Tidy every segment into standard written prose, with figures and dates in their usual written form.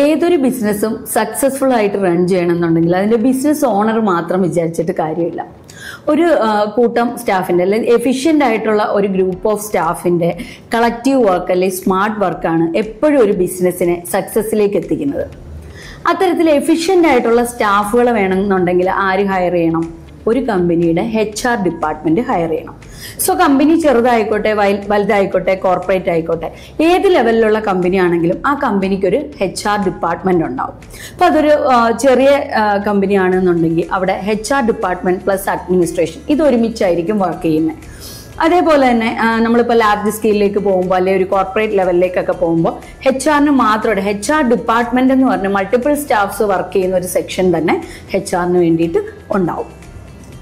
ഏതൊരു ബിസിനസ്സും സക്സസ്ഫുൾ ആയിട്ട് റൺ ചെയ്യണമെന്നുണ്ടെങ്കിൽ അതിന്റെ ബിസിനസ് ഓണർ മാത്രം വിചാരിച്ചിട്ട് കാര്യമില്ല. ഒരു കൂട്ടം സ്റ്റാഫിന്റെ അല്ലെങ്കിൽ എഫിഷ്യന്റ് ആയിട്ടുള്ള ഒരു ഗ്രൂപ്പ് ഓഫ് സ്റ്റാഫിന്റെ കളക്റ്റീവ് വർക്ക് അല്ലെങ്കിൽ സ്മാർട്ട് വർക്കാണ് എപ്പോഴും ഒരു ബിസിനസ്സിനെ സക്സസ്സിലേക്ക് എത്തിക്കുന്നത്. അത്തരത്തിൽ എഫിഷ്യന്റ് ആയിട്ടുള്ള സ്റ്റാഫുകൾ വേണമെന്നുണ്ടെങ്കിൽ ആര് ഹയർ ചെയ്യണം? ഒരു കമ്പനിയുടെ HR ഡിപ്പാർട്ട്മെന്റ് ഹയർ ചെയ്യണം. സോ കമ്പനി ചെറുതായിക്കോട്ടെ വലുതായിക്കോട്ടെ കോർപ്പറേറ്റ് ആയിക്കോട്ടെ ഏത് ലെവലിലുള്ള കമ്പനി ആണെങ്കിലും ആ കമ്പനിക്ക് ഒരു HR ഡിപ്പാർട്ട്മെന്റ് ഉണ്ടാവും. അപ്പൊ അതൊരു ചെറിയ കമ്പനി ആണെന്നുണ്ടെങ്കിൽ അവിടെ HR ഡിപ്പാർട്ട്മെന്റ് പ്ലസ് അഡ്മിനിസ്ട്രേഷൻ ഇത് ഒരുമിച്ചായിരിക്കും വർക്ക് ചെയ്യുന്നത്. അതേപോലെ തന്നെ നമ്മളിപ്പോൾ ലാർജ് സ്കെയിലിലേക്ക് പോകുമ്പോൾ അല്ലെങ്കിൽ ഒരു കോർപ്പറേറ്റ് ലെവലിലേക്കൊക്കെ പോകുമ്പോൾ HR മാത്രമല്ല HR ഡിപ്പാർട്ട്മെന്റ് എന്ന് പറഞ്ഞാൽ മൾട്ടിപ്പിൾ സ്റ്റാഫ്സ് വർക്ക് ചെയ്യുന്ന ഒരു സെക്ഷൻ തന്നെ HR വേണ്ടിയിട്ട് ഉണ്ടാവും.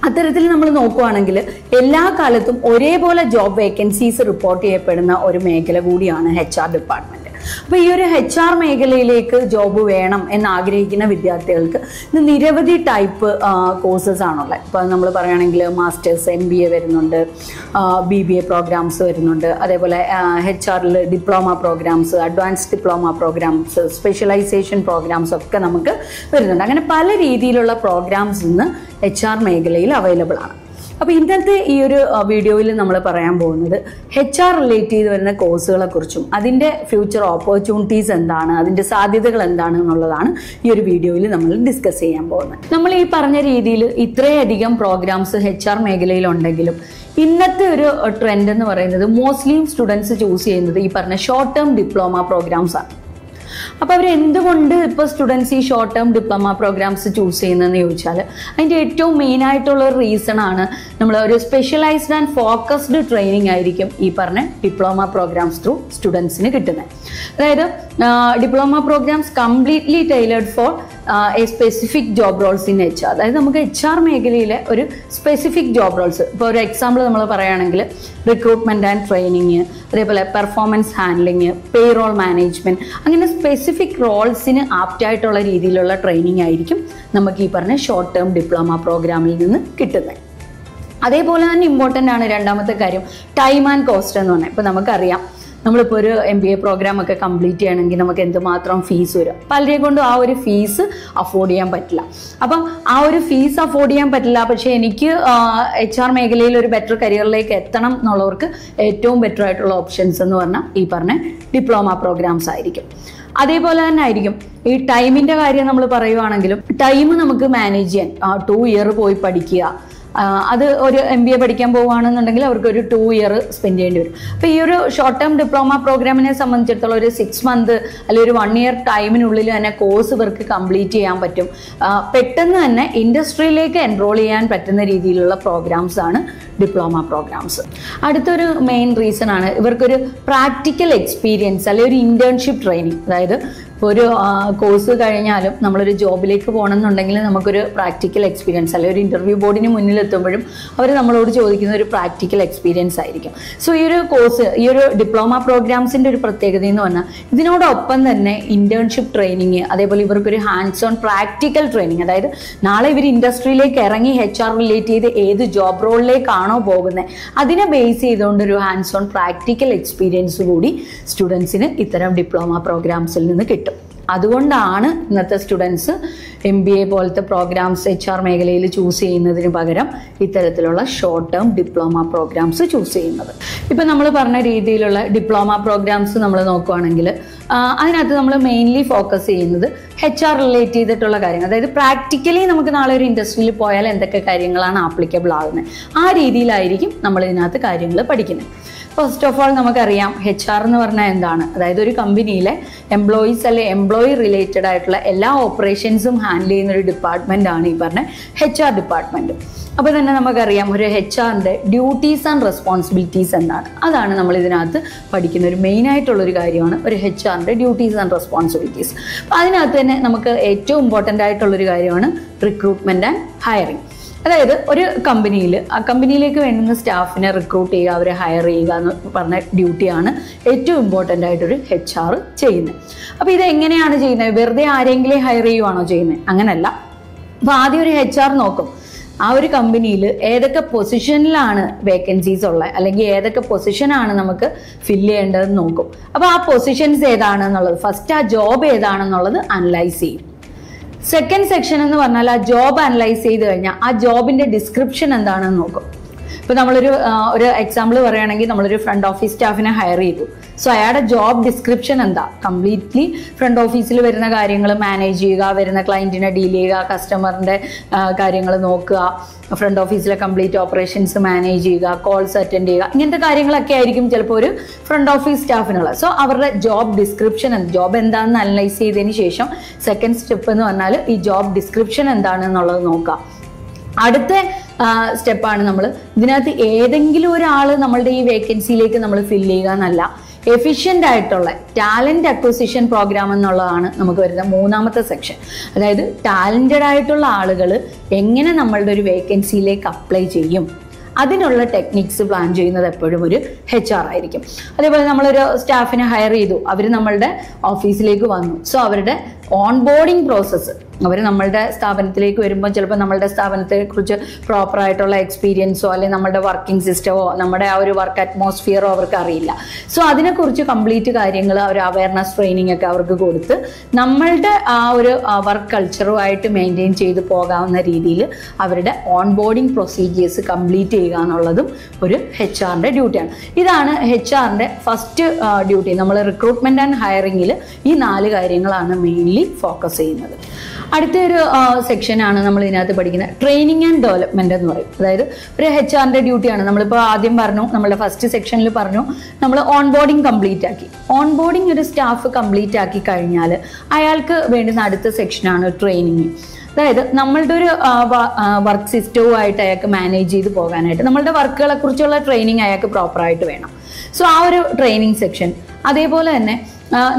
അത്തരത്തിൽ നമ്മൾ നോക്കുകയാണെങ്കിൽ എല്ലാ കാലത്തും ഒരേപോലെ ജോബ് വേക്കൻസീസ് റിപ്പോർട്ട് ചെയ്യപ്പെടുന്ന ഒരു മേഖല കൂടിയാണ് HR ഡിപ്പാർട്ട്മെന്റ്. അപ്പൊ ഈ ഒരു HR മേഖലയിലേക്ക് ജോബ് വേണം എന്ന് ആഗ്രഹിക്കുന്ന വിദ്യാർത്ഥികൾക്ക് ഇത് നിരവധി ടൈപ്പ് കോഴ്സസ് ആണുള്ളത്. ഇപ്പൊ നമ്മൾ പറയുകയാണെങ്കിൽ മാസ്റ്റേഴ്സ് MBA വരുന്നുണ്ട്, BBA പ്രോഗ്രാംസ് വരുന്നുണ്ട്, അതേപോലെ HR diploma programs, advance diploma programs, specialization programs ഒക്കെ നമുക്ക് വരുന്നുണ്ട്. അങ്ങനെ പല രീതിയിലുള്ള പ്രോഗ്രാംസ് ഇന്ന് HR മേഖലയിൽ അവൈലബിൾ ആണ്. അപ്പൊ ഇന്നത്തെ ഈ ഒരു വീഡിയോയിൽ നമ്മൾ പറയാൻ പോകുന്നത് HR റിലേറ്റ് ചെയ്ത് വരുന്ന കോഴ്സുകളെ കുറിച്ചും അതിന്റെ ഫ്യൂച്ചർ ഓപ്പർച്യൂണിറ്റീസ് എന്താണ്, അതിന്റെ സാധ്യതകൾ എന്താണ് എന്നുള്ളതാണ് ഈ ഒരു വീഡിയോയിൽ നമ്മൾ ഡിസ്കസ് ചെയ്യാൻ പോകുന്നത്. നമ്മൾ ഈ പറഞ്ഞ രീതിയിൽ ഇത്രയധികം പ്രോഗ്രാംസ് HR മേഖലയിൽ ഉണ്ടെങ്കിലും ഇന്നത്തെ ഒരു ട്രെൻഡ് എന്ന് പറയുന്നത് മോസ്റ്റ്ലി സ്റ്റുഡൻസ് ചൂസ് ചെയ്യുന്നത് ഈ പറഞ്ഞ ഷോർട്ട് ടേം ഡിപ്ലോമ പ്രോഗ്രാംസ് ആണ്. അപ്പൊ അവർ എന്തുകൊണ്ട് ഇപ്പൊ സ്റ്റുഡൻസ് ഈ short term diploma programmes choose ചെയ്യുന്നതെന്ന് ചോദിച്ചാൽ അതിന്റെ ഏറ്റവും മെയിൻ ആയിട്ടുള്ള ഒരു റീസൺ ആണ് നമ്മൾ ഒരു സ്പെഷ്യലൈസ്ഡ് ആൻഡ് ഫോക്കസ്ഡ് ട്രെയിനിങ് ആയിരിക്കും ഈ പറഞ്ഞ ഡിപ്ലോമ പ്രോഗ്രാംസ് ത്രൂ സ്റ്റുഡൻസിന് കിട്ടുന്നത്. അതായത് diploma programs completely tailored for a specific job roles in HR. അതായത് നമുക്ക് HR മേഖലയിലെ ഒരു സ്പെസിഫിക് ജോബ് റോൾസ്, ഇപ്പോൾ ഒരു എക്സാമ്പിൾ നമ്മൾ പറയുകയാണെങ്കിൽ റിക്രൂട്ട്മെന്റ് ആൻഡ് ട്രെയിനിങ്, അതേപോലെ പെർഫോമൻസ് ഹാൻഡ്ലിങ്, പേറോൾ മാനേജ്മെന്റ്, അങ്ങനെ സ്പെസിഫിക് റോൾസിന് ആപ്റ്റ് ആയിട്ടുള്ള രീതിയിലുള്ള ട്രെയിനിങ് ആയിരിക്കും നമുക്ക് ഈ പറഞ്ഞ ഷോർട്ട് ടേം ഡിപ്ലോമ പ്രോഗ്രാമിൽ നിന്ന് കിട്ടുന്നത്. അതേപോലെ തന്നെ ഇമ്പോർട്ടൻ്റ് ആണ് രണ്ടാമത്തെ കാര്യം ടൈം ആൻഡ് കോസ്റ്റ് എന്ന് പറഞ്ഞാൽ. ഇപ്പോൾ നമുക്കറിയാം നമ്മളിപ്പോൾ ഒരു MBA പ്രോഗ്രാം ഒക്കെ കംപ്ലീറ്റ് ചെയ്യണമെങ്കിൽ നമുക്ക് എന്തുമാത്രം ഫീസ് വരും. പലരെ കൊണ്ടും ആ ഒരു ഫീസ് അഫോർഡ് ചെയ്യാൻ പറ്റില്ല. അപ്പം ആ ഒരു ഫീസ് അഫോർഡ് ചെയ്യാൻ പറ്റില്ല, പക്ഷേ എനിക്ക് HR മേഖലയിൽ ഒരു ബെറ്റർ കരിയറിലേക്ക് എത്തണം എന്നുള്ളവർക്ക് ഏറ്റവും ബെറ്റർ ആയിട്ടുള്ള ഓപ്ഷൻസ് എന്ന് പറഞ്ഞാൽ ഈ പറഞ്ഞ ഡിപ്ലോമ പ്രോഗ്രാംസ് ആയിരിക്കും. അതേപോലെ തന്നെ ആയിരിക്കും ഈ ടൈമിൻ്റെ കാര്യം നമ്മൾ പറയുവാണെങ്കിലും ടൈം നമുക്ക് മാനേജ് ചെയ്യാൻ 2 ഇയർ പോയി പഠിക്കുക, അത് ഒരു MBA പഠിക്കാൻ പോവുകയാണെന്നുണ്ടെങ്കിൽ അവർക്ക് ഒരു 2 ഇയർ സ്പെൻഡ് ചെയ്യേണ്ടി വരും. അപ്പോൾ ഈ ഒരു ഷോർട്ട് ടേം ഡിപ്ലോമ പ്രോഗ്രാമിനെ സംബന്ധിച്ചിടത്തോളം ഒരു 6 മന്ത് അല്ലെങ്കിൽ ഒരു 1 ഇയർ ടൈമിനുള്ളിൽ തന്നെ കോഴ്സ് ഇവർക്ക് കംപ്ലീറ്റ് ചെയ്യാൻ പറ്റും. പെട്ടെന്ന് തന്നെ ഇൻഡസ്ട്രിയിലേക്ക് എൻറോൾ ചെയ്യാൻ പറ്റുന്ന രീതിയിലുള്ള പ്രോഗ്രാംസ് ആണ് ഡിപ്ലോമ പ്രോഗ്രാംസ്. അടുത്തൊരു മെയിൻ റീസൺ ആണ് ഇവർക്കൊരു പ്രാക്ടിക്കൽ എക്സ്പീരിയൻസ് അല്ലെങ്കിൽ ഒരു ഇന്റേൺഷിപ്പ് ട്രെയിനിങ്. അതായത് ഇപ്പോൾ ഒരു കോഴ്സ് കഴിഞ്ഞാലും നമ്മളൊരു ജോബിലേക്ക് പോകണമെന്നുണ്ടെങ്കിൽ നമുക്കൊരു പ്രാക്ടിക്കൽ എക്സ്പീരിയൻസ് അല്ലെങ്കിൽ ഒരു ഇൻ്റർവ്യൂ ബോർഡിന് മുന്നിലെത്തുമ്പോഴും അവർ നമ്മളോട് ചോദിക്കുന്ന ഒരു പ്രാക്ടിക്കൽ എക്സ്പീരിയൻസ് ആയിരിക്കും. സോ ഈ ഒരു കോഴ്സ് ഈ ഒരു ഡിപ്ലോമ പ്രോഗ്രാംസിൻ്റെ ഒരു പ്രത്യേകത എന്ന് പറഞ്ഞാൽ ഇതിനോടൊപ്പം തന്നെ ഇന്റേൺഷിപ്പ് ട്രെയിനിങ്, അതേപോലെ ഇവർക്കൊരു ഹാൻഡ്സ് ഓൺ പ്രാക്ടിക്കൽ ട്രെയിനിങ്. അതായത് നാളെ ഇവർ ഇൻഡസ്ട്രിയിലേക്ക് ഇറങ്ങി HR റിലേറ്റ് ചെയ്ത് ഏത് ജോബ് റോളിലേക്കാണോ പോകുന്നത് അതിനെ ബേസ് ചെയ്തുകൊണ്ടൊരു ഹാൻഡ്സ് ഓൺ പ്രാക്ടിക്കൽ എക്സ്പീരിയൻസ് കൂടി സ്റ്റുഡൻസിന് ഇത്തരം ഡിപ്ലോമ പ്രോഗ്രാംസിൽ നിന്ന് കിട്ടും. അതുകൊണ്ടാണ് ഇന്നത്തെ സ്റ്റുഡൻസ് MBA പോലത്തെ പ്രോഗ്രാംസ് HR മേഖലയിൽ ചൂസ് ചെയ്യുന്നതിന് പകരം ഇത്തരത്തിലുള്ള short term diploma programmes choose ചെയ്യുന്നത്. ഇപ്പം നമ്മൾ പറഞ്ഞ രീതിയിലുള്ള ഡിപ്ലോമ പ്രോഗ്രാംസ് നമ്മൾ നോക്കുകയാണെങ്കിൽ അതിനകത്ത് നമ്മൾ മെയിൻലി ഫോക്കസ് ചെയ്യുന്നത് HR റിലേറ്റ് ചെയ്തിട്ടുള്ള കാര്യങ്ങൾ. അതായത് പ്രാക്ടിക്കലി നമുക്ക് നാളെ ഒരു ഇൻഡസ്ട്രിയിൽ പോയാൽ എന്തൊക്കെ കാര്യങ്ങളാണ് ആപ്ലിക്കബിൾ ആകുന്നത് ആ രീതിയിലായിരിക്കും നമ്മൾ ഇതിനകത്ത് കാര്യങ്ങൾ പഠിക്കുന്നത്. ഫസ്റ്റ് ഓഫ് ഓൾ നമുക്കറിയാം HR എന്ന് പറഞ്ഞാൽ എന്താണ്. അതായത് ഒരു കമ്പനിയിലെ എംപ്ലോയീസ് അല്ലെ എംപ്ലോയി റിലേറ്റഡ് ആയിട്ടുള്ള എല്ലാ ഓപ്പറേഷൻസും ഹാൻഡിൽ ചെയ്യുന്ന ഒരു ഡിപ്പാർട്ട്മെന്റ് ആണ് ഈ പറഞ്ഞ HR ഡിപ്പാർട്ട്മെന്റ്. അപ്പോൾ തന്നെ നമുക്കറിയാം ഒരു HR-ന്റെ ഡ്യൂട്ടീസ് ആൻഡ് റെസ്പോൺസിബിലിറ്റീസ് എന്താണ്. അതാണ് നമ്മൾ ഇതിനകത്ത് പഠിക്കുന്ന ഒരു മെയിൻ ആയിട്ടുള്ളൊരു കാര്യമാണ് ഒരു HR-ന്റെ ഡ്യൂട്ടീസ് ആൻഡ് റെസ്പോൺസിബിലിറ്റീസ്. അപ്പോൾ അതിനകത്ത് തന്നെ നമുക്ക് ഏറ്റവും ഇമ്പോർട്ടൻ്റ് ആയിട്ടുള്ളൊരു കാര്യമാണ് റിക്രൂട്ട്മെന്റ് ആൻഡ് ഹയറിംഗ്. അതായത് ഒരു കമ്പനിയിൽ ആ കമ്പനിയിലേക്ക് വേണ്ടുന്ന സ്റ്റാഫിനെ റിക്രൂട്ട് ചെയ്യുക, അവരെ ഹയർ ചെയ്യുക എന്ന് പറഞ്ഞ ഡ്യൂട്ടിയാണ് ഏറ്റവും ഇമ്പോർട്ടൻ്റ് ആയിട്ടൊരു HR ചെയ്യുന്നത്. അപ്പോൾ ഇത് എങ്ങനെയാണ് ചെയ്യുന്നത്? വെറുതെ ആരെങ്കിലും ഹയർ ചെയ്യുവാണോ ചെയ്യുന്നത്? അങ്ങനെയല്ല. അപ്പോൾ ആദ്യം ഒരു HR നോക്കും ആ ഒരു കമ്പനിയിൽ ഏതൊക്കെ പൊസിഷനിലാണ് വേക്കൻസീസ് ഉള്ളത്, അല്ലെങ്കിൽ ഏതൊക്കെ പൊസിഷനാണ് നമുക്ക് ഫില്ല് ചെയ്യേണ്ടതെന്ന് നോക്കും. അപ്പോൾ ആ പൊസിഷൻസ് ഏതാണെന്നുള്ളത്, ഫസ്റ്റ് ആ ജോബ് ഏതാണെന്നുള്ളത് അനലൈസ് ചെയ്യും. സെക്കൻഡ് സെക്ഷൻ എന്ന് പറഞ്ഞാൽ ആ ജോബ് അനലൈസ് ചെയ്ത് കഴിഞ്ഞാൽ ആ ജോബിന്റെ ഡിസ്ക്രിപ്ഷൻ എന്താണെന്ന് നോക്കും. ഇപ്പോൾ നമ്മളൊരു എക്സാമ്പിൾ പറയുകയാണെങ്കിൽ, നമ്മളൊരു ഫ്രണ്ട് ഓഫീസ് സ്റ്റാഫിനെ ഹയർ ചെയ്തു. സോ അയാളുടെ ജോബ് ഡിസ്ക്രിപ്ഷൻ എന്താ? കംപ്ലീറ്റ്ലി ഫ്രണ്ട് ഓഫീസിൽ വരുന്ന കാര്യങ്ങൾ മാനേജ് ചെയ്യുക, വരുന്ന ക്ലയൻറ്റിനെ ഡീൽ ചെയ്യുക, കസ്റ്റമറിൻ്റെ കാര്യങ്ങൾ നോക്കുക, ഫ്രണ്ട് ഓഫീസിലെ കംപ്ലീറ്റ് ഓപ്പറേഷൻസ് മാനേജ് ചെയ്യുക, കോൾസ് അറ്റൻഡ് ചെയ്യുക, ഇങ്ങനത്തെ കാര്യങ്ങളൊക്കെ ആയിരിക്കും ചിലപ്പോൾ ഒരു ഫ്രണ്ട് ഓഫീസ് സ്റ്റാഫിനുള്ളത്. സോ അവരുടെ ജോബ് ഡിസ്ക്രിപ്ഷൻ, ജോബ് എന്താണെന്ന് അനലൈസ് ചെയ്തതിന് ശേഷം സെക്കൻഡ് സ്റ്റെപ്പ് എന്ന് പറഞ്ഞാൽ ഈ ജോബ് ഡിസ്ക്രിപ്ഷൻ എന്താണെന്നുള്ളത് നോക്കുക. അടുത്ത സ്റ്റെപ്പാണ് നമ്മൾ ഇതിനകത്ത് ഏതെങ്കിലും ഒരാൾ നമ്മളുടെ ഈ വേക്കൻസിയിലേക്ക് നമ്മൾ ഫില്ല് ചെയ്യുക എന്നല്ല, എഫിഷ്യൻ്റ് ആയിട്ടുള്ള ടാലൻറ്റ് അക്വസിഷൻ പ്രോഗ്രാം എന്നുള്ളതാണ് നമുക്ക് വരുന്ന മൂന്നാമത്തെ സെക്ഷൻ. അതായത് ടാലൻറ്റഡ് ആയിട്ടുള്ള ആളുകൾ എങ്ങനെ നമ്മളുടെ ഒരു വേക്കൻസിയിലേക്ക് അപ്ലൈ ചെയ്യും, അതിനുള്ള ടെക്നിക്സ് പ്ലാൻ ചെയ്യുന്നത് എപ്പോഴും ഒരു HR ആയിരിക്കും. അതേപോലെ നമ്മളൊരു സ്റ്റാഫിനെ ഹയർ ചെയ്തു, അവർ നമ്മളുടെ ഓഫീസിലേക്ക് വന്നു. സോ അവരുടെ ഓൺ ബോർഡിങ് പ്രോസസ്സ്, അവർ നമ്മളുടെ സ്ഥാപനത്തിലേക്ക് വരുമ്പോൾ ചിലപ്പോൾ നമ്മളുടെ സ്ഥാപനത്തെക്കുറിച്ച് പ്രോപ്പറായിട്ടുള്ള എക്സ്പീരിയൻസോ അല്ലെങ്കിൽ നമ്മുടെ വർക്കിംഗ് സിസ്റ്റമോ നമ്മുടെ ആ ഒരു വർക്ക് അറ്റ്മോസ്ഫിയറോ അവർക്ക് അറിയില്ല. സോ അതിനെക്കുറിച്ച് കംപ്ലീറ്റ് കാര്യങ്ങൾ ഒരു അവയർനെസ് ട്രെയിനിങ് ഒക്കെ അവർക്ക് കൊടുത്ത് നമ്മളുടെ ആ ഒരു വർക്ക് കൾച്ചറുമായിട്ട് മെയിൻറ്റെയിൻ ചെയ്ത് പോകാവുന്ന രീതിയിൽ അവരുടെ ഓൺ ബോർഡിങ് പ്രൊസീജിയേഴ്സ് കംപ്ലീറ്റ് ചെയ്യുക എന്നുള്ളതും ഒരു HR-ന്റെ ഡ്യൂട്ടിയാണ്. ഇതാണ് HR-ന്റെ ഫസ്റ്റ് ഡ്യൂട്ടി. നമ്മൾ റിക്രൂട്ട്മെന്റ് ആൻഡ് ഹയറിങ്ങിൽ ഈ 4 കാര്യങ്ങളാണ് മെയിൻലി ഫോക്കസ് ചെയ്യുന്നത്. അടുത്തൊരു സെക്ഷനാണ് നമ്മൾ ഇതിനകത്ത് പഠിക്കുന്നത് ട്രെയിനിങ് ആൻഡ് ഡെവലപ്മെന്റ് എന്ന് പറയും. അതായത് ഒരു HR-ന്റെ ഡ്യൂട്ടിയാണ്. നമ്മളിപ്പോൾ ആദ്യം പറഞ്ഞു, നമ്മുടെ ഫസ്റ്റ് സെക്ഷനിൽ പറഞ്ഞു, നമ്മൾ ഓൺ ബോർഡിങ് കംപ്ലീറ്റ് ആക്കി. ഓൺ ബോർഡിങ് ഒരു സ്റ്റാഫ് കംപ്ലീറ്റ് ആക്കി കഴിഞ്ഞാൽ അയാൾക്ക് വേണ്ടുന്ന അടുത്ത സെക്ഷനാണ് ട്രെയിനിങ്. അതായത് നമ്മളുടെ ഒരു വർക്ക് സിസ്റ്റവുമായിട്ട് അയാൾക്ക് മാനേജ് ചെയ്ത് പോകാനായിട്ട് നമ്മളുടെ വർക്കുകളെ കുറിച്ചുള്ള ട്രെയിനിങ് അയാൾക്ക് പ്രോപ്പറായിട്ട് വേണം. സോ ആ ഒരു ട്രെയിനിങ് സെക്ഷൻ. അതേപോലെ തന്നെ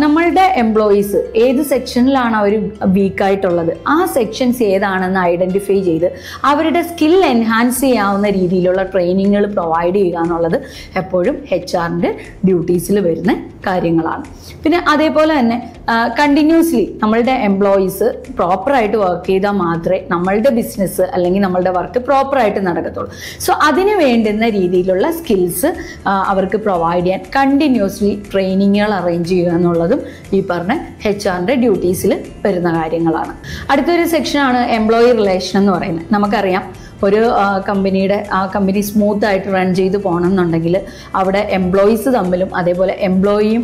നമ്മളുടെ എംപ്ലോയീസ് ഏത് സെക്ഷനിലാണ് അവർ വീക്കായിട്ടുള്ളത്, ആ സെക്ഷൻസ് ഏതാണെന്ന് ഐഡൻറ്റിഫൈ ചെയ്ത് അവരുടെ സ്കിൽ എൻഹാൻസ് ചെയ്യാവുന്ന രീതിയിലുള്ള ട്രെയിനിങ്ങുകൾ പ്രൊവൈഡ് ചെയ്യുക എന്നുള്ളത് എപ്പോഴും HR-ന്റെ ഡ്യൂട്ടീസിൽ വരുന്ന കാര്യങ്ങളാണ്. പിന്നെ അതേപോലെ തന്നെ കണ്ടിന്യൂസ്ലി നമ്മളുടെ എംപ്ലോയീസ് പ്രോപ്പറായിട്ട് വർക്ക് ചെയ്താൽ മാത്രമേ നമ്മളുടെ ബിസിനസ് അല്ലെങ്കിൽ നമ്മളുടെ വർക്ക് പ്രോപ്പറായിട്ട് നടക്കത്തുള്ളൂ. സോ അതിന് വേണ്ടുന്ന രീതിയിലുള്ള സ്കിൽസ് അവർക്ക് പ്രൊവൈഡ് ചെയ്യാൻ കണ്ടിന്യൂസ്ലി ട്രെയിനിങ്ങുകൾ അറേഞ്ച് ചെയ്യുക എന്നുള്ളതും ഈ പറഞ്ഞ HR-ന്റെ ഡ്യൂട്ടീസിൽ വരുന്ന കാര്യങ്ങളാണ്. അടുത്തൊരു സെക്ഷനാണ് എംപ്ലോയി റിലേഷൻ എന്ന് പറയുന്നത്. നമുക്കറിയാം, ഒരു ആ കമ്പനി സ്മൂത്ത് ആയിട്ട് റൺ ചെയ്ത് പോകണം എന്നുണ്ടെങ്കിൽ അവിടെ എംപ്ലോയീസ് തമ്മിലും അതേപോലെ എംപ്ലോയിയും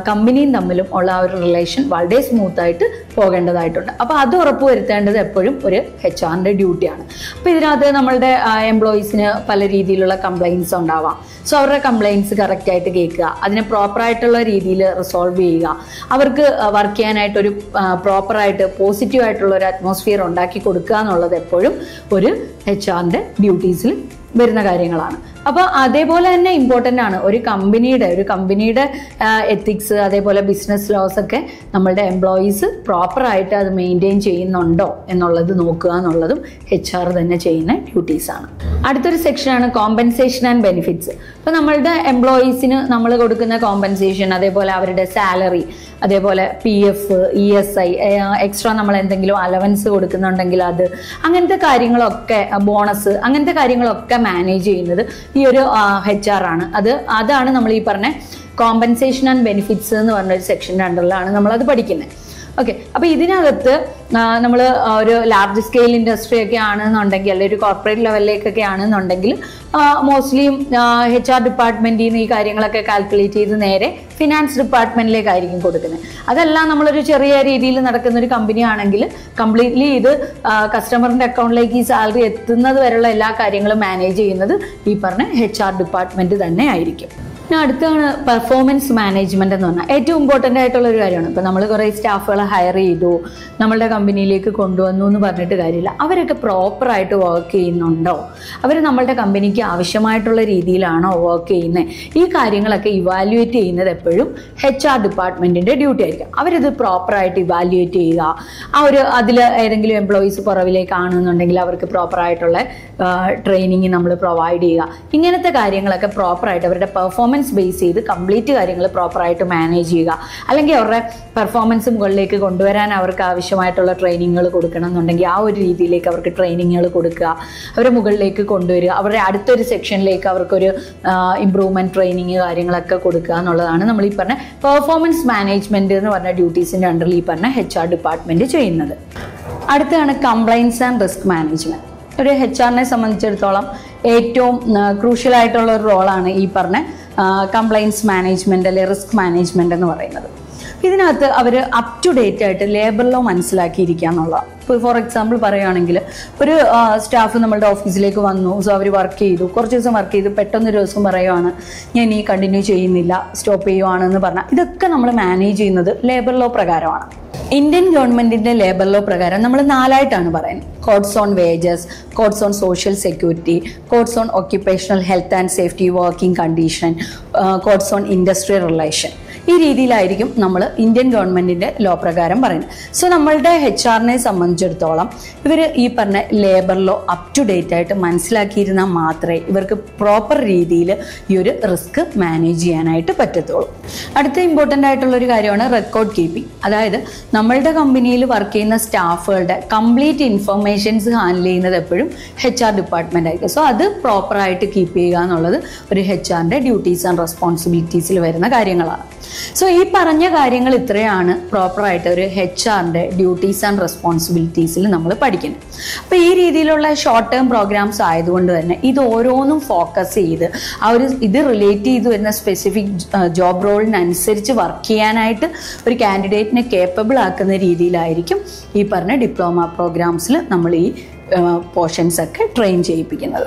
കമ്പനിയും തമ്മിലും ഉള്ള ആ ഒരു റിലേഷൻ വളരെ സ്മൂത്തായിട്ട് പോകേണ്ടതായിട്ടുണ്ട്. അപ്പോൾ അത് ഉറപ്പുവരുത്തേണ്ടത് എപ്പോഴും ഒരു HR-ന്റെ ഡ്യൂട്ടിയാണ്. അപ്പോൾ ഇതിനകത്ത് നമ്മളുടെ എംപ്ലോയീസിന് പല രീതിയിലുള്ള കംപ്ലയിൻസ് ഉണ്ടാവാം. സോ അവരുടെ കംപ്ലയിൻസ് കറക്റ്റായിട്ട് കേൾക്കുക, അതിനെ പ്രോപ്പറായിട്ടുള്ള രീതിയിൽ റിസോൾവ് ചെയ്യുക, അവർക്ക് വർക്ക് ചെയ്യാനായിട്ടൊരു പ്രോപ്പറായിട്ട് പോസിറ്റീവായിട്ടുള്ള ഒരു അറ്റ്മോസ്ഫിയർ ഉണ്ടാക്കി കൊടുക്കുക എന്നുള്ളത് എപ്പോഴും ഒരു HR-ന്റെ ഡ്യൂട്ടീസിൽ വരുന്ന കാര്യങ്ങളാണ്. അപ്പോൾ അതേപോലെ തന്നെ ഇമ്പോർട്ടൻ്റ് ആണ് ഒരു കമ്പനിയുടെ എത്തിക്സ് അതേപോലെ ബിസിനസ് ലോസ് ഒക്കെ നമ്മളുടെ എംപ്ലോയീസ് പ്രോപ്പറായിട്ട് അത് മെയിൻറ്റെയിൻ ചെയ്യുന്നുണ്ടോ എന്നുള്ളത് നോക്കുക എന്നുള്ളതും HR തന്നെ ചെയ്യുന്ന ഡ്യൂട്ടീസാണ്. അടുത്തൊരു സെക്ഷനാണ് കോമ്പൻസേഷൻ ആൻഡ് ബെനിഫിറ്റ്സ്. അപ്പോൾ നമ്മളുടെ എംപ്ലോയീസിന് നമ്മൾ കൊടുക്കുന്ന കോമ്പൻസേഷൻ, അതേപോലെ അവരുടെ സാലറി, അതേപോലെ PF, ESI, എക്സ്ട്രാ നമ്മൾ എന്തെങ്കിലും അലവൻസ് കൊടുക്കുന്നുണ്ടെങ്കിൽ അത്, അങ്ങനത്തെ കാര്യങ്ങളൊക്കെ, ബോണസ്, അങ്ങനത്തെ കാര്യങ്ങളൊക്കെ മാനേജ് ചെയ്യുന്നത് ഈ ഒരു HR ആണ്. അതാണ് നമ്മൾ ഈ പറഞ്ഞ കോമ്പൻസേഷൻ ആൻഡ് ബെനിഫിറ്റ്സ് എന്ന് പറഞ്ഞൊരു സെക്ഷൻ്റെ അണ്ടറിലാണ് നമ്മളത് പഠിക്കുന്നത്. ഓക്കെ, അപ്പോൾ ഇതിനകത്ത് നമ്മൾ ഒരു ലാർജ് സ്കെയിൽ ഇൻഡസ്ട്രി ഒക്കെ ആണെന്നുണ്ടെങ്കിൽ അല്ലെങ്കിൽ ഒരു കോർപ്പറേറ്റ് ലെവലിലേക്കൊക്കെ ആണെന്നുണ്ടെങ്കിൽ മോസ്റ്റ്ലി HR ഡിപ്പാർട്ട്മെൻറ്റിൽ നിന്ന് ഈ കാര്യങ്ങളൊക്കെ കാൽക്കുലേറ്റ് ചെയ്ത് നേരെ ഫിനാൻസ് ഡിപ്പാർട്ട്മെൻറ്റിലേക്കായിരിക്കും കൊടുക്കുന്നത്. അതല്ല, നമ്മളൊരു ചെറിയ രീതിയിൽ നടക്കുന്ന ഒരു കമ്പനി ആണെങ്കിൽ കംപ്ലീറ്റ്ലി ഇത് കസ്റ്റമറിൻ്റെ അക്കൗണ്ടിലേക്ക് ഈ സാലറി എത്തുന്നത് വരെയുള്ള എല്ലാ കാര്യങ്ങളും മാനേജ് ചെയ്യുന്നത് ഈ പറഞ്ഞ HR ഡിപ്പാർട്ട്മെൻറ്റ് തന്നെ ആയിരിക്കും. അടുത്താണ് പെർഫോമൻസ് മാനേജ്മെന്റ് എന്ന് പറഞ്ഞാൽ ഏറ്റവും ഇമ്പോർട്ടൻ്റ് ആയിട്ടുള്ള ഒരു കാര്യമാണ്. ഇപ്പം നമ്മൾ കുറേ സ്റ്റാഫുകളെ ഹയർ ചെയ്തു, നമ്മളുടെ കമ്പനിയിലേക്ക് കൊണ്ടുവന്നു എന്ന് പറഞ്ഞിട്ട് കാര്യമില്ല. അവരൊക്കെ പ്രോപ്പറായിട്ട് വർക്ക് ചെയ്യുന്നുണ്ടോ, അവർ നമ്മളുടെ കമ്പനിക്ക് ആവശ്യമായിട്ടുള്ള രീതിയിലാണോ വർക്ക് ചെയ്യുന്നത്, ഈ കാര്യങ്ങളൊക്കെ ഇവാലുവേറ്റ് ചെയ്യുന്നത് എപ്പോഴും HR ഡിപ്പാർട്ട്മെൻറ്റിൻ്റെ ഡ്യൂട്ടി ആയിരിക്കും. അവരിത് പ്രോപ്പറായിട്ട് ഇവാലുവേറ്റ് ചെയ്യുക, അതിൽ ഏതെങ്കിലും എംപ്ലോയീസ് പുറവിലേക്കാണെന്നുണ്ടെങ്കിൽ അവർക്ക് പ്രോപ്പറായിട്ടുള്ള ട്രെയിനിങ് നമ്മൾ പ്രൊവൈഡ് ചെയ്യുക. ഇങ്ങനത്തെ കാര്യങ്ങളൊക്കെ പ്രോപ്പറായിട്ട് അവരുടെ പെർഫോമൻസ് പെർഫോമൻസ് ബേസ് ചെയ്ത് കംപ്ലീറ്റ് കാര്യങ്ങൾ പ്രോപ്പറായിട്ട് മാനേജ് ചെയ്യുക, അല്ലെങ്കിൽ അവരുടെ പെർഫോമൻസ് മുകളിലേക്ക് കൊണ്ടുവരാൻ അവർക്ക് ആവശ്യമായിട്ടുള്ള ട്രെയിനിങ്ങുകൾ കൊടുക്കണം എന്നുണ്ടെങ്കിൽ ആ ഒരു രീതിയിലേക്ക് അവർക്ക് ട്രെയിനിങ്ങുകൾ കൊടുക്കുക, അവരെ മുകളിലേക്ക് കൊണ്ടുവരിക, അവരുടെ അടുത്തൊരു സെക്ഷനിലേക്ക് അവർക്കൊരു ഇംപ്രൂവ്മെൻറ്റ് ട്രെയിനിങ് കാര്യങ്ങളൊക്കെ കൊടുക്കുക എന്നുള്ളതാണ് നമ്മൾ ഈ പറഞ്ഞ പെർഫോമൻസ് മാനേജ്മെൻറ്റ് എന്ന് പറഞ്ഞ ഡ്യൂട്ടീസിൻ്റെ അണ്ടറിൽ ഈ പറഞ്ഞ HR ഡിപ്പാർട്ട്മെൻറ്റ് ചെയ്യുന്നത്. അടുത്താണ് കംപ്ലൈൻസ് ആൻഡ് റിസ്ക് മാനേജ്മെൻറ്റ്. ഒരു HR-നെ സംബന്ധിച്ചിടത്തോളം ഏറ്റവും ക്രൂഷ്യൽ ആയിട്ടുള്ള ഒരു റോളാണ് ഈ പറഞ്ഞ കംപ്ലൈൻസ് മാനേജ്മെൻറ്റ് അല്ലെങ്കിൽ റിസ്ക് മാനേജ്മെൻറ്റ് എന്ന് പറയുന്നത്. ഇതിനകത്ത് അവർ അപ് ടു ഡേറ്റ് ആയിട്ട് ലേബർ ലോ മനസ്സിലാക്കിയിരിക്കുക എന്നുള്ളതാണ്. ഇപ്പോൾ ഫോർ എക്സാമ്പിൾ പറയുകയാണെങ്കിൽ ഒരു സ്റ്റാഫ് നമ്മളുടെ ഓഫീസിലേക്ക് വന്നു, സോ അവർ വർക്ക് ചെയ്തു, കുറച്ച് ദിവസം വർക്ക് ചെയ്തു, പെട്ടെന്നൊരു ദിവസം പറയുവാണ് ഞാൻ ഈ കണ്ടിന്യൂ ചെയ്യുന്നില്ല, സ്റ്റോപ്പ് ചെയ്യുവാണെന്ന് പറഞ്ഞാൽ ഇതൊക്കെ നമ്മൾ മാനേജ് ചെയ്യുന്നത് ലേബർ ലോ പ്രകാരമാണ്. ഇന്ത്യൻ ഗവൺമെൻറ്റിൻ്റെ ലേബർ ലോ പ്രകാരം നമ്മൾ 4ആയിട്ടാണ് പറയുന്നത്. Codes on wages, codes on social security, codes on occupational health and safety working condition, codes on industrial relation. ഈ രീതിയിലായിരിക്കും നമ്മൾ ഇന്ത്യൻ ഗവൺമെൻറ്റിൻ്റെ ലോ പ്രകാരം പറയുന്നത്. സോ നമ്മളുടെ HR-നെ സംബന്ധിച്ചിടത്തോളം ഇവർ ഈ പറഞ്ഞ labour law up to date ആയിട്ട് മനസ്സിലാക്കിയിരുന്നാൽ മാത്രമേ ഇവർക്ക് പ്രോപ്പർ രീതിയിൽ ഈ ഒരു റിസ്ക് മാനേജ് ചെയ്യാനായിട്ട് പറ്റത്തുള്ളൂ. അടുത്ത ഇമ്പോർട്ടൻ്റ് ആയിട്ടുള്ളൊരു കാര്യമാണ് റെക്കോർഡ് കീപ്പിംഗ്. അതായത് നമ്മളുടെ കമ്പനിയിൽ വർക്ക് ചെയ്യുന്ന സ്റ്റാഫുകളുടെ കംപ്ലീറ്റ് ഇൻഫർമേഷൻസ് ഹാൻഡിൽ ചെയ്യുന്നത് എപ്പോഴും HR ഡിപ്പാർട്ട്മെൻ്റ് ആയിരിക്കും. സോ അത് പ്രോപ്പറായിട്ട് കീപ്പ് ചെയ്യുക എന്നുള്ളത് ഒരു HR-ൻ്റെ ഡ്യൂട്ടീസ് ആൻഡ് റെസ്പോൺസിബിലിറ്റീസിൽ വരുന്ന കാര്യങ്ങളാണ്. സോ ഈ പറഞ്ഞ കാര്യങ്ങൾ ഇത്രയാണ് പ്രോപ്പറായിട്ട് ഒരു HR-ൻ്റെ ഡ്യൂട്ടീസ് ആൻഡ് റെസ്പോൺസിബിലിറ്റീസിൽ നമ്മൾ പഠിക്കുന്നത്. അപ്പോൾ ഈ രീതിയിലുള്ള ഷോർട്ട് ടേം പ്രോഗ്രാംസ് ആയതുകൊണ്ട് തന്നെ ഇത് ഓരോന്നും ഫോക്കസ് ചെയ്ത് ഇത് റിലേറ്റ് ചെയ്ത് വരുന്ന സ്പെസിഫിക് ജോബ് റോളിനനുസരിച്ച് വർക്ക് ചെയ്യാനായിട്ട് ഒരു കാൻഡിഡേറ്റിനെ കേപ്പബിൾ ആക്കുന്ന രീതിയിലായിരിക്കും ഈ പറഞ്ഞ ഡിപ്ലോമ പ്രോഗ്രാംസിൽ നമ്മൾ ഈ പോർഷൻസ് ഒക്കെ ട്രെയിൻ ചെയ്യിപ്പിക്കുന്നത്.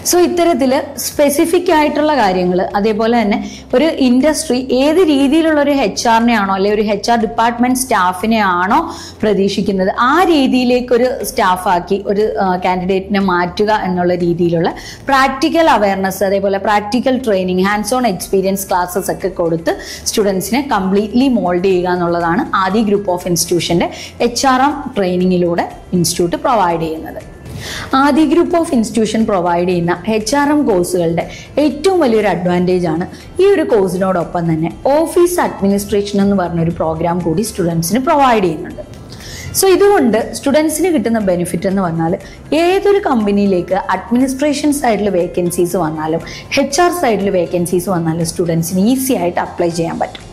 സോ ഇത്തരത്തിൽ സ്പെസിഫിക് ആയിട്ടുള്ള കാര്യങ്ങൾ, അതേപോലെ തന്നെ ഒരു ഇൻഡസ്ട്രി ഏത് രീതിയിലുള്ള ഒരു HR-നെ ആണോ അല്ലെങ്കിൽ ഒരു HR ഡിപ്പാർട്ട്മെന്റ് സ്റ്റാഫിനെ ആണോ പ്രതീക്ഷിക്കുന്നത് ആ രീതിയിലേക്കൊരു സ്റ്റാഫാക്കി ഒരു കാൻഡിഡേറ്റിനെ മാറ്റുക എന്നുള്ള രീതിയിലുള്ള പ്രാക്ടിക്കൽ അവയർനെസ്, അതേപോലെ practical training, hands on experience classes ഒക്കെ കൊടുത്ത് സ്റ്റുഡൻസിനെ കംപ്ലീറ്റ്ലി മോൾഡ് ചെയ്യുക എന്നുള്ളതാണ് ആദി ഗ്രൂപ്പ് ഓഫ് ഇൻസ്റ്റിറ്റ്യൂഷൻ്റെ HRM ട്രെയിനിങ്ങിലൂടെ ഇൻസ്റ്റിറ്റ്യൂട്ട് പ്രൊവൈഡ് ചെയ്യുന്നത്. Aadi group of institution provide ചെയ്യുന്ന HRM കോഴ്സുകളുടെ ഏറ്റവും വലിയൊരു അഡ്വാൻറ്റേജ് ആണ് ഈ ഒരു കോഴ്സിനോടൊപ്പം തന്നെ ഓഫീസ് അഡ്മിനിസ്ട്രേഷൻ എന്ന് പറഞ്ഞൊരു പ്രോഗ്രാം കൂടി സ്റ്റുഡൻസിന് പ്രൊവൈഡ് ചെയ്യുന്നുണ്ട്. സോ ഇതുകൊണ്ട് സ്റ്റുഡൻസിന് കിട്ടുന്ന ബെനിഫിറ്റ് എന്ന് പറഞ്ഞാൽ ഏതൊരു കമ്പനിയിലേക്ക് അഡ്മിനിസ്ട്രേഷൻ സൈഡിൽ വേക്കൻസീസ് വന്നാലും HR സൈഡിൽ വേക്കൻസീസ് വന്നാലും സ്റ്റുഡൻസിന് ഈസി ആയിട്ട് അപ്ലൈ ചെയ്യാൻ പറ്റും.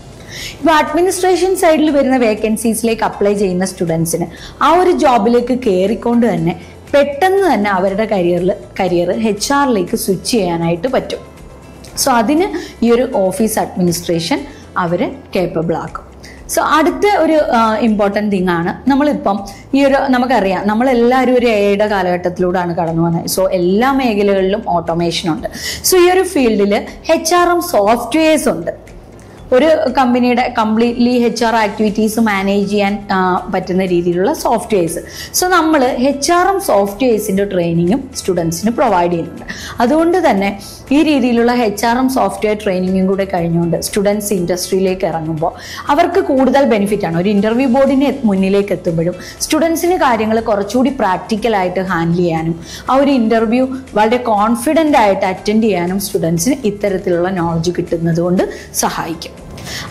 ഇപ്പോൾ അഡ്മിനിസ്ട്രേഷൻ സൈഡിൽ വരുന്ന വേക്കൻസീസിലേക്ക് അപ്ലൈ ചെയ്യുന്ന സ്റ്റുഡൻസിന് ആ ഒരു ജോബിലേക്ക് കയറിക്കൊണ്ട് തന്നെ പെട്ടെന്ന് തന്നെ അവരുടെ കരിയർ HR-ലേക്ക് സ്വിച്ച് ചെയ്യാനായിട്ട് പറ്റും. സോ അതിന് ഈ ഒരു ഓഫീസ് അഡ്മിനിസ്ട്രേഷൻ അവരെ കേപ്പബിൾ ആക്കും. സോ അടുത്ത ഒരു ഇമ്പോർട്ടൻറ്റ് തിങ് ആണ് നമ്മളിപ്പം നമുക്കറിയാം നമ്മളെല്ലാവരും ഒരു AI-യുടെ കാലഘട്ടത്തിലൂടെയാണ് കടന്നു വന്നത്. സോ എല്ലാ മേഖലകളിലും ഓട്ടോമേഷൻ ഉണ്ട്. സോ ഈ ഒരു ഫീൽഡിൽ HRM സോഫ്റ്റ്വെയർസ് ഉണ്ട്. ഒരു കമ്പനിയുടെ കംപ്ലീറ്റ്ലി HR ആക്ടിവിറ്റീസ് മാനേജ് ചെയ്യാൻ പറ്റുന്ന രീതിയിലുള്ള സോഫ്റ്റ്വെയർസ്. സോ നമ്മൾ HRM സോഫ്റ്റ്വെയർസിൻ്റെ ട്രെയിനിങ്ങും സ്റ്റുഡൻസിന് പ്രൊവൈഡ് ചെയ്യുന്നുണ്ട്. അതുകൊണ്ട് തന്നെ ഈ രീതിയിലുള്ള HRM സോഫ്റ്റ്വെയർ ട്രെയിനിങ്ങും കൂടെ കഴിഞ്ഞുകൊണ്ട് സ്റ്റുഡൻസ് ഇൻഡസ്ട്രിയിലേക്ക് ഇറങ്ങുമ്പോൾ അവർക്ക് കൂടുതൽ ബെനിഫിറ്റാണ്. ഒരു ഇൻ്റർവ്യൂ ബോർഡിന് മുന്നിലേക്ക് എത്തുമ്പോഴും സ്റ്റുഡൻസിന് കാര്യങ്ങൾ കുറച്ചുകൂടി പ്രാക്ടിക്കലായിട്ട് ഹാൻഡിൽ ചെയ്യാനും ആ ഒരു ഇൻ്റർവ്യൂ വളരെ കോൺഫിഡൻ്റ് ആയിട്ട് അറ്റൻഡ് ചെയ്യാനും സ്റ്റുഡൻസിന് ഇത്തരത്തിലുള്ള നോളജ് കിട്ടുന്നത് കൊണ്ട് സഹായിക്കും.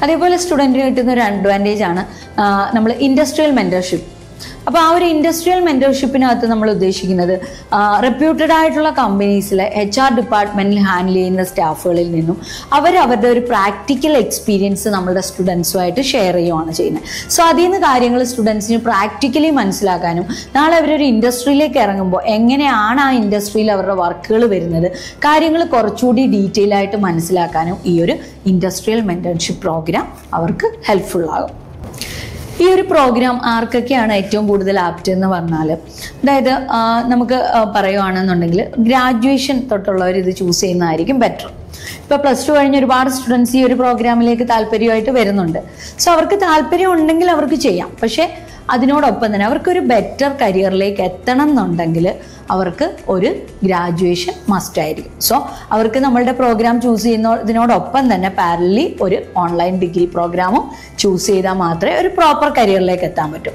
അതേപോലെ സ്റ്റുഡൻറ്റിന് കിട്ടുന്ന ഒരു അഡ്വാൻറ്റേജ് ആണ് നമ്മൾ ഇൻഡസ്ട്രിയൽ മെൻറ്റർഷിപ്പ്. അപ്പോൾ ആ ഒരു ഇൻഡസ്ട്രിയൽ മെൻറ്റർഷിപ്പിനകത്ത് നമ്മൾ ഉദ്ദേശിക്കുന്നത് റെപ്യൂട്ടഡ് ആയിട്ടുള്ള കമ്പനീസിലെ HR ഡിപ്പാർട്ട്മെൻറ്റിൽ ഹാൻഡിൽ ചെയ്യുന്ന സ്റ്റാഫുകളിൽ നിന്നും അവരുടെ ഒരു പ്രാക്ടിക്കൽ എക്സ്പീരിയൻസ് നമ്മളുടെ സ്റ്റുഡൻസുമായിട്ട് ഷെയർ ചെയ്യുകയാണ് ചെയ്യുന്നത്. സോ അതിൽ നിന്ന് കാര്യങ്ങൾ സ്റ്റുഡൻസിന് പ്രാക്ടിക്കലി മനസ്സിലാക്കാനും നാളെ അവരൊരു ഇൻഡസ്ട്രിയിലേക്ക് ഇറങ്ങുമ്പോൾ എങ്ങനെയാണ് ആ ഇൻഡസ്ട്രിയിൽ അവരുടെ വർക്കുകൾ വരുന്നത് കാര്യങ്ങൾ കുറച്ചുകൂടി ഡീറ്റെയിൽ ആയിട്ട് മനസ്സിലാക്കാനും ഈ ഒരു ഇൻഡസ്ട്രിയൽ മെൻറ്റർഷിപ്പ് പ്രോഗ്രാം അവർക്ക് ഹെൽപ്ഫുൾ ആകും. ഈ ഒരു പ്രോഗ്രാം ആർക്കൊക്കെയാണ് ഏറ്റവും കൂടുതൽ ആപ്റ്റ് എന്ന് പറഞ്ഞാൽ, അതായത് നമുക്ക് പറയുകയാണെന്നുണ്ടെങ്കിൽ ഗ്രാജുവേഷൻ തൊട്ടുള്ളവർ ഇത് ചൂസ് ചെയ്യുന്നതായിരിക്കും ബെറ്റർ. ഇപ്പോൾ +2 കഴിഞ്ഞ ഒരുപാട് സ്റ്റുഡൻസ് ഈ ഒരു പ്രോഗ്രാമിലേക്ക് താല്പര്യമായിട്ട് വരുന്നുണ്ട്. സോ അവർക്ക് താല്പര്യം ഉണ്ടെങ്കിൽ അവർക്ക് ചെയ്യാം. പക്ഷേ അതിനോടൊപ്പം തന്നെ അവർക്കൊരു ബെറ്റർ കരിയറിലേക്ക് എത്തണം എന്നുണ്ടെങ്കിൽ അവർക്ക് ഒരു ഗ്രാജുവേഷൻ മസ്റ്റ് ആയിരിക്കും. സോ അവർക്ക് നമ്മളുടെ പ്രോഗ്രാം ചൂസ് ചെയ്യുന്നതിനോടൊപ്പം തന്നെ പാരലി ഒരു ഓൺലൈൻ ഡിഗ്രി പ്രോഗ്രാമും ചൂസ് ചെയ്താൽ മാത്രമേ ഒരു പ്രോപ്പർ കരിയറിലേക്ക് എത്താൻ പറ്റൂ.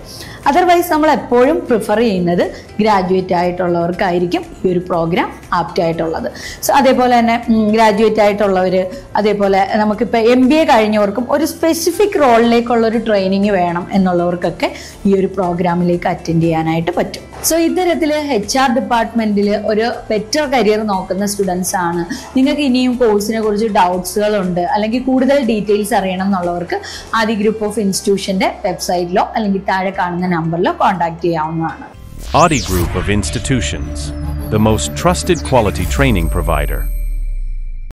അതർവൈസ് നമ്മൾ എപ്പോഴും പ്രിഫർ ചെയ്യുന്നത് ഗ്രാജുവേറ്റ് ആയിട്ടുള്ളവർക്കായിരിക്കും ഈ ഒരു പ്രോഗ്രാം ആപ്റ്റ് ആയിട്ടുള്ളത്. സോ അതേപോലെ തന്നെ ഗ്രാജുവേറ്റ് ആയിട്ടുള്ളവർ, അതേപോലെ നമുക്കിപ്പോൾ MBA കഴിഞ്ഞവർക്കും ഒരു സ്പെസിഫിക് റോളിലേക്കുള്ള ഒരു ട്രെയിനിങ് വേണം എന്നുള്ളവർക്കൊക്കെ ഈ ഒരു പ്രോഗ്രാമിലേക്ക് അറ്റൻഡ് ചെയ്യാനായിട്ട് പറ്റും. സോ ഇത്തരത്തിൽ HR ഡിപ്പാർട്ട്മെന്റിൽ ഒരു ബെറ്റർ കരിയർ നോക്കുന്ന സ്റ്റുഡൻസ് ആണ്. നിങ്ങൾക്ക് ഇനിയും കോഴ്സിനെ കുറിച്ച് ഡൗട്ട്സുകളുണ്ട്, അല്ലെങ്കിൽ കൂടുതൽ ഡീറ്റെയിൽസ് അറിയണം എന്നുള്ളവർക്ക് ആദി ഗ്രൂപ്പ് ഓഫ് ഇൻസ്റ്റിറ്റ്യൂഷന്റെ വെബ്സൈറ്റിലോ അല്ലെങ്കിൽ താഴെ കാണുന്ന നമ്പറിലോ കോൺടാക്ട് ചെയ്യാവുന്നതാണ്. Aadi Group of Institutions, the most trusted quality training provider.